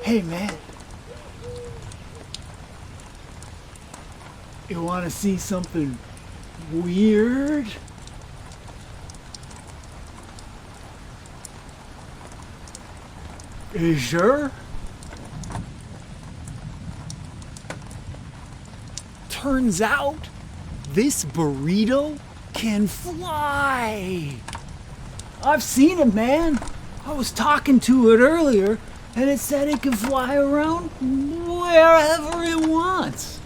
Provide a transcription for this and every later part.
Hey man, you wanna see something weird? You sure? Turns out, this burrito can fly! I've seen it, man! I was talking to it earlier, and it said it can fly around wherever it wants.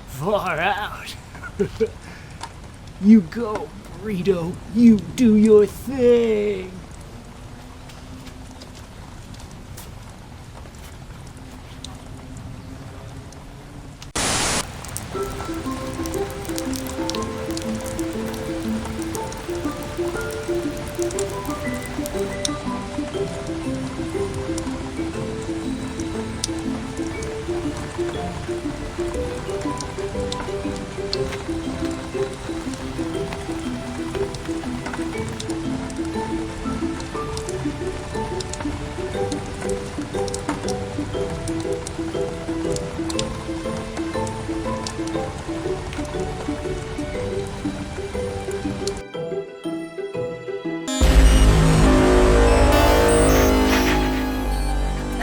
Far out. You go, burrito. You do your thing.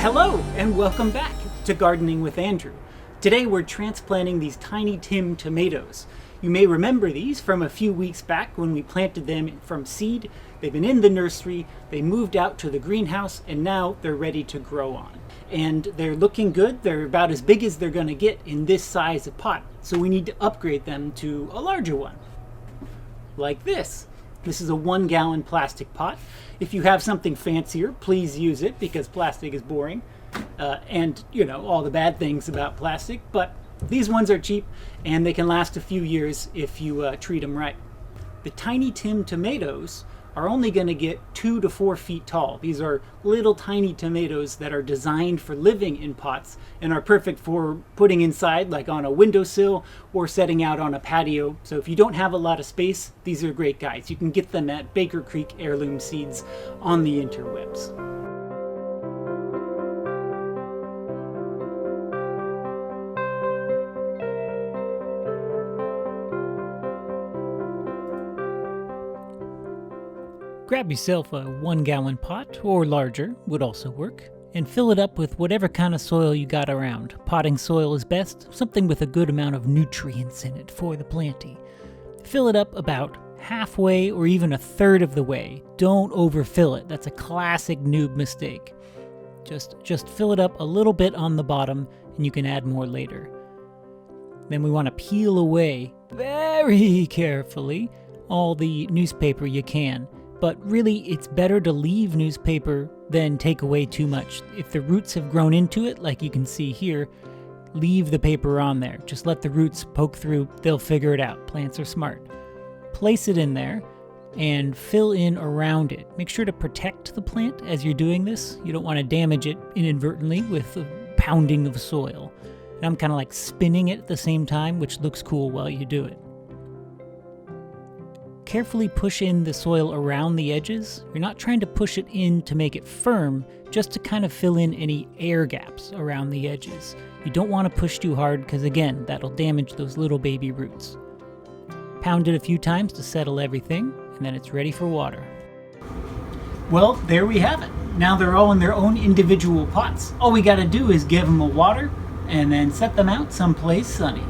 Hello, and welcome back to Gardening with Andrew. Today we're transplanting these Tiny Tim tomatoes. You may remember these from a few weeks back when we planted them from seed. They've been in the nursery, they moved out to the greenhouse, and now they're ready to grow on. And they're looking good. They're about as big as they're going to get in this size of pot. So we need to upgrade them to a larger one, like this. This is a 1-gallon plastic pot. If you have something fancier, please use it because plastic is boring. And, you know, all the bad things about plastic. But these ones are cheap and they can last a few years if you treat them right. The Tiny Tim tomatoes are only going to get 2 to 4 feet tall. These are little tiny tomatoes that are designed for living in pots and are perfect for putting inside, like on a windowsill or setting out on a patio. So if you don't have a lot of space, these are great guys. You can get them at Baker Creek Heirloom Seeds on the interwebs. Grab yourself a 1-gallon pot, or larger would also work, and fill it up with whatever kind of soil you got around. Potting soil is best, something with a good amount of nutrients in it for the planting. Fill it up about halfway or even a third of the way. Don't overfill it. That's a classic noob mistake. Just fill it up a little bit on the bottom, and you can add more later. Then we want to peel away, very carefully, all the newspaper you can. But really, it's better to leave newspaper than take away too much. If the roots have grown into it, like you can see here, leave the paper on there. Just let the roots poke through. They'll figure it out. Plants are smart. Place it in there and fill in around it. Make sure to protect the plant as you're doing this. You don't want to damage it inadvertently with the pounding of soil. And I'm kind of like spinning it at the same time, which looks cool while you do it. Carefully push in the soil around the edges. You're not trying to push it in to make it firm, just to kind of fill in any air gaps around the edges. You don't want to push too hard because again, that'll damage those little baby roots. Pound it a few times to settle everything, and then it's ready for water. Well, there we have it. Now they're all in their own individual pots. All we gotta do is give them a water and then set them out someplace sunny.